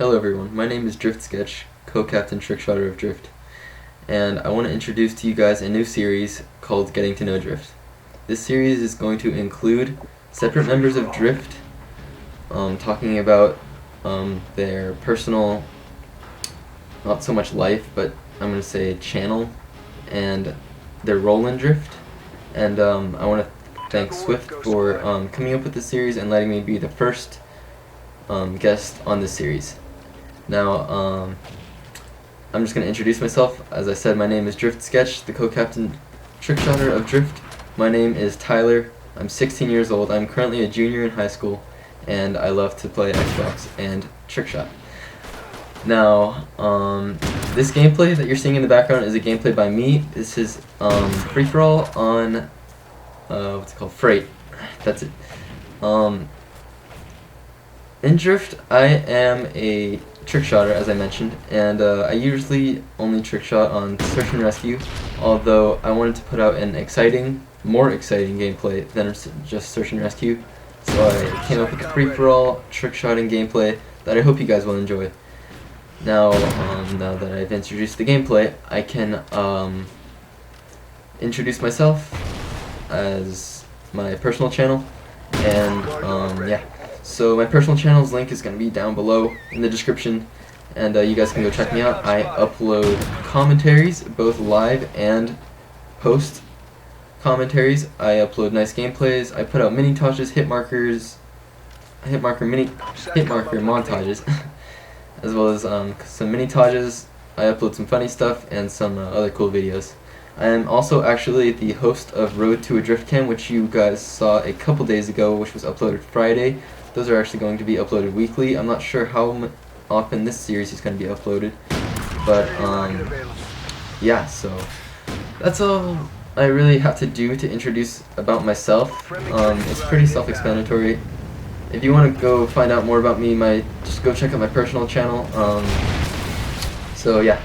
Hello everyone, my name is Drift Sketch, co-captain trickshotter of Drift, and I want to introduce to you guys a new series called Getting to Know Drift. This series is going to include separate members of Drift talking about their personal, not so much life, but I'm going to say channel, and their role in Drift. And I want to thank Swift for coming up with this series and letting me be the first guest on this series. Now, I'm just going to introduce myself. As I said, my name is Drift Sketch, the co-captain trickshotter of Drift. My name is Tyler. I'm 16 years old. I'm currently a junior in high school, and I love to play Xbox and trickshot. Now, this gameplay that you're seeing in the background is a gameplay by me. This is free-for-all on, what's it called? Freight. That's it. In Drift, I am a trickshotter, as I mentioned, and I usually only trickshot on search and rescue, although I wanted to put out an more exciting gameplay than just search and rescue, so I came up with a free-for-all trickshotting gameplay that I hope you guys will enjoy. Now, now that I've introduced the gameplay, I can introduce myself as my personal channel, and yeah. So my personal channel's link is going to be down below in the description, and you guys can go check me out. I upload commentaries, both live and post commentaries. I upload nice gameplays. I put out montages, hit marker montages, as well as some montages. I upload some funny stuff and some other cool videos. I am also actually the host of Road to a Drift Cam, which you guys saw a couple days ago, which was uploaded Friday. Those are actually going to be uploaded weekly. I'm not sure how often this series is going to be uploaded, but yeah, so that's all I really have to do to introduce about myself. It's pretty self-explanatory. If you want to go find out more about me, just go check out my personal channel. So yeah.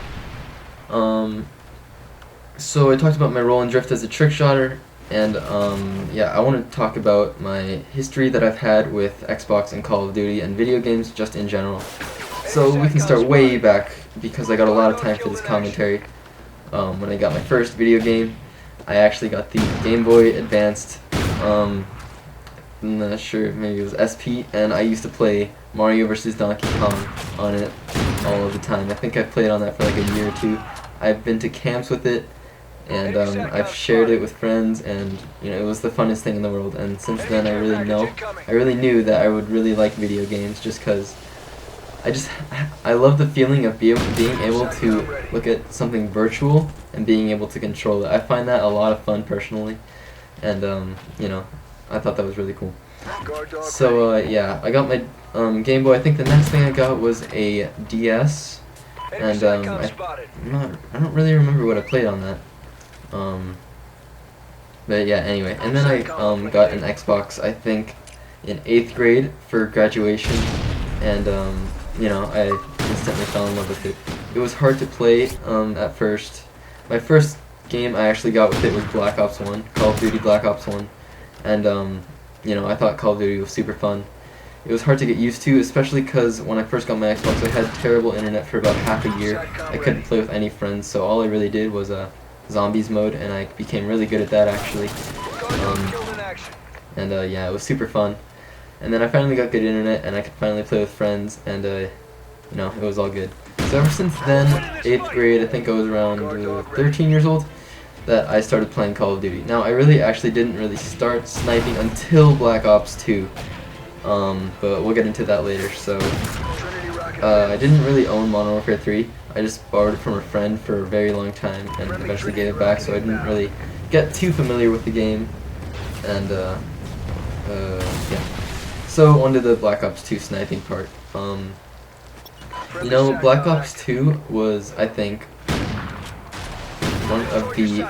So I talked about my role in Drift as a trickshotter. And yeah, I want to talk about my history that I've had with Xbox and Call of Duty and video games just in general. So we can start way back, because I got a lot of time for this commentary. When I got my first video game, I actually got the Game Boy Advanced, I'm not sure, maybe it was SP, and I used to play Mario vs. Donkey Kong on it all of the time. I think I played on that for like a year or two. I've been to camps with it, and I've shared it with friends, and you know, it was the funnest thing in the world. And since then, I really knew that I would really like video games, just because I love the feeling of being able to look at something virtual and being able to control it. I find that a lot of fun personally, and you know, I thought that was really cool. So yeah, I got my Game Boy. I think the next thing I got was a DS, and I don't really remember what I played on that. But yeah, anyway, and then I got an Xbox, I think, in 8th grade for graduation, and you know, I instantly fell in love with it. It was hard to play at first. My first game I actually got with it was Black Ops 1, Call of Duty Black Ops 1, and you know, I thought Call of Duty was super fun. It was hard to get used to, especially because when I first got my Xbox, I had terrible internet for about half a year. I couldn't play with any friends, so all I really did was zombies mode, and I became really good at that actually. And yeah, it was super fun. And then I finally got good internet, and I could finally play with friends, and you know, it was all good. So ever since then, 8th grade, I think I was around 13 years old, that I started playing Call of Duty. Now, I actually didn't really start sniping until Black Ops 2, but we'll get into that later. So I didn't really own Modern Warfare 3. I just borrowed it from a friend for a very long time and eventually gave it back, so I didn't really get too familiar with the game. And yeah. So on to the Black Ops 2 sniping part. You know, Black Ops 2 was, I think, one of the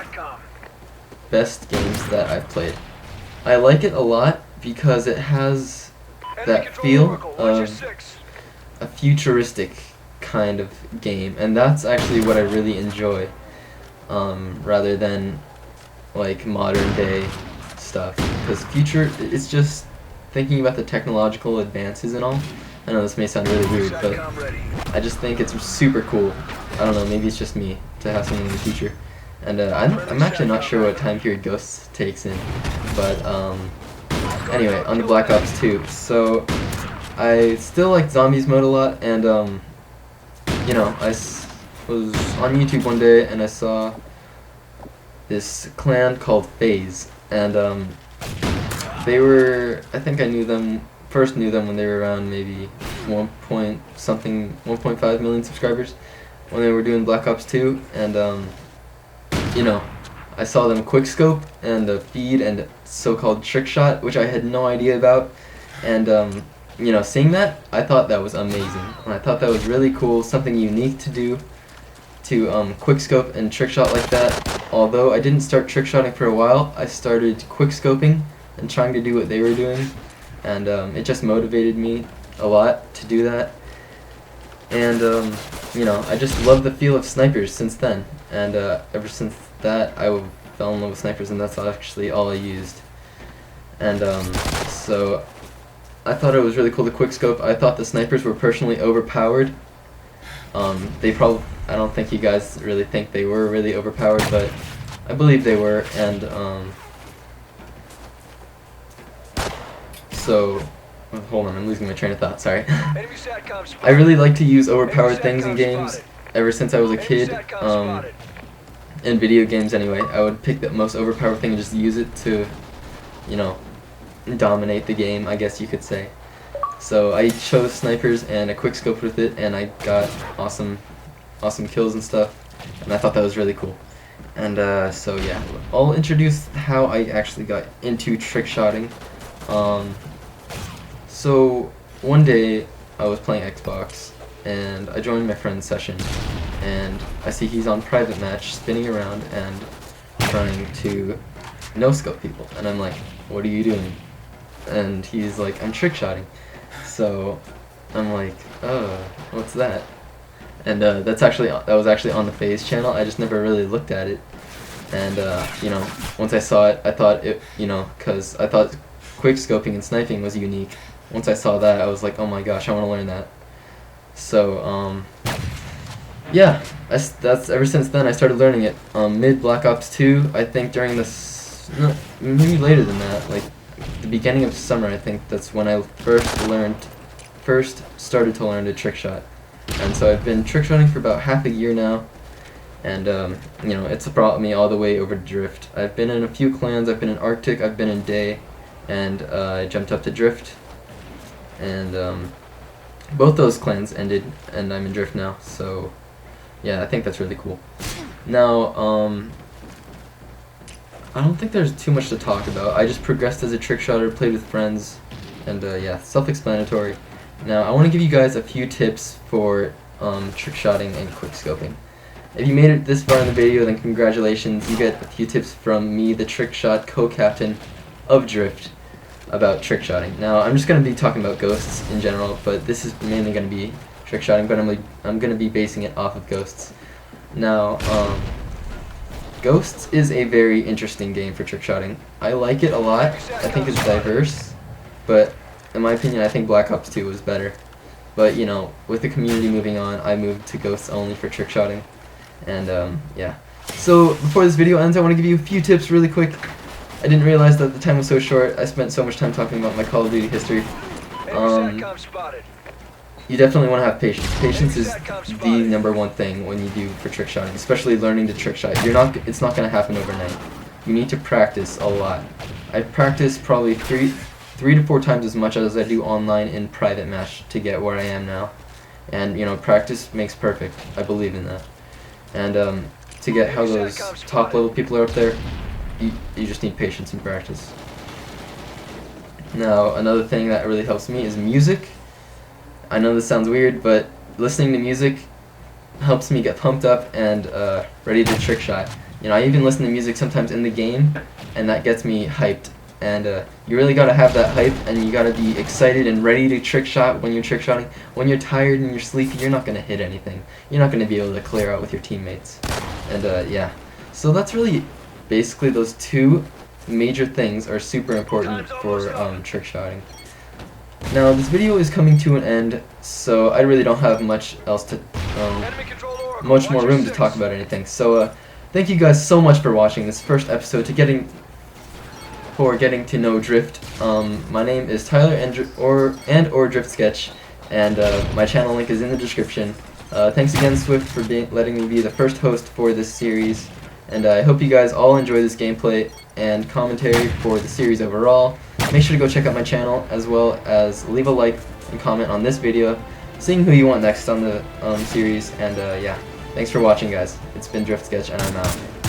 best games that I've played. I like it a lot because it has that feel of a futuristic kind of game, and that's actually what I really enjoy, rather than like modern day stuff, because future, it's just thinking about the technological advances and all, I know this may sound really weird, but I just think it's super cool. I don't know, maybe it's just me to have something in the future. And I'm actually not sure what time period Ghosts takes in, but anyway, on the Black Ops 2. So I still like Zombies mode a lot, and you know, was on YouTube one day and I saw this clan called FaZe, and they were, I think I first knew them when they were around maybe 1.5 million subscribers when they were doing Black Ops 2, and you know, I saw them quickscope and feed and so-called trick shot, which I had no idea about, and you know, seeing that, I thought that was amazing, and I thought that was really cool, something unique to do, to quickscope and trick shot like that. Although I didn't start trick shotting for a while, I started quickscoping and trying to do what they were doing, and it just motivated me a lot to do that. And you know, I just love the feel of snipers since then, and ever since that I fell in love with snipers, and that's actually all I used. And so I thought it was really cool to quickscope. I thought the snipers were personally overpowered. I don't think you guys really think they were really overpowered, but I believe they were, and so, hold on, I'm losing my train of thought, sorry. I really like to use overpowered things in games ever since I was a kid, in video games anyway. I would pick the most overpowered thing and just use it to, you know, dominate the game, I guess you could say. So I chose snipers and I quickscoped with it, and I got awesome kills and stuff, and I thought that was really cool. And so yeah, I'll introduce how I actually got into trick shotting. So one day I was playing Xbox and I joined my friend's session, and I see he's on private match spinning around and trying to no-scope people, and I'm like, what are you doing? And he's like, I'm trick shotting. So I'm like, oh, what's that? And that was actually on the FaZe channel. I just never really looked at it, and you know, once I saw it, I thought it, you know, because I thought quick scoping and sniping was unique. Once I saw that, I was like, oh my gosh, I want to learn that. So yeah, that's ever since then I started learning it. Mid Black Ops 2, I think during this, no, maybe later than that, like the beginning of summer, I think that's when I first started to learn to trick shot. And so I've been trick shotting for about half a year now, and you know, it's brought me all the way over to Drift. I've been in a few clans. I've been in Arctic, I've been in Day, and I jumped up to Drift, and both those clans ended, and I'm in Drift now. So yeah, I think that's really cool. Now I don't think there's too much to talk about. I just progressed as a trick shotter, played with friends, and yeah, self-explanatory. Now I want to give you guys a few tips for trick shotting and quick scoping. If you made it this far in the video, then congratulations, you get a few tips from me, the trick shot co-captain of Drift, about trick shotting. Now I'm just going to be talking about ghosts in general, but this is mainly going to be trick shotting, but I'm going to be basing it off of ghosts. Now Ghosts is a very interesting game for trick shotting. I like it a lot. I think it's diverse, but in my opinion, I think Black Ops 2 was better. But you know, with the community moving on, I moved to Ghosts only for trick shotting. And yeah. So before this video ends, I want to give you a few tips really quick. I didn't realize that the time was so short. I spent so much time talking about my Call of Duty history. You definitely want to have patience. Patience is the #1 thing when you do for trick shotting, especially learning to trick shot. It's not going to happen overnight. You need to practice a lot. I've practiced probably three to four times as much as I do online in private match to get where I am now. And you know, practice makes perfect. I believe in that. And to get how those top level people are up there, you just need patience and practice. Now, another thing that really helps me is music. I know this sounds weird, but listening to music helps me get pumped up and ready to trick shot. You know, I even listen to music sometimes in the game, and that gets me hyped. And you really gotta have that hype, and you gotta be excited and ready to trick shot when you're trick shotting. When you're tired and you're sleepy, you're not gonna hit anything. You're not gonna be able to clear out with your teammates. And yeah, so that's really basically those two major things are super important for trick shotting. Now this video is coming to an end, so I really don't have much else to, much more room to talk about anything. So thank you guys so much for watching this first episode getting to know Drift. My name is Tyler or Drift Sketch, and my channel link is in the description. Thanks again, Swift, for letting me be the first host for this series, and I hope you guys all enjoy this gameplay and commentary for the series overall. Make sure to go check out my channel, as well as leave a like and comment on this video, seeing who you want next on the series, and yeah, thanks for watching, guys. It's been Drift Sketch, and I'm out.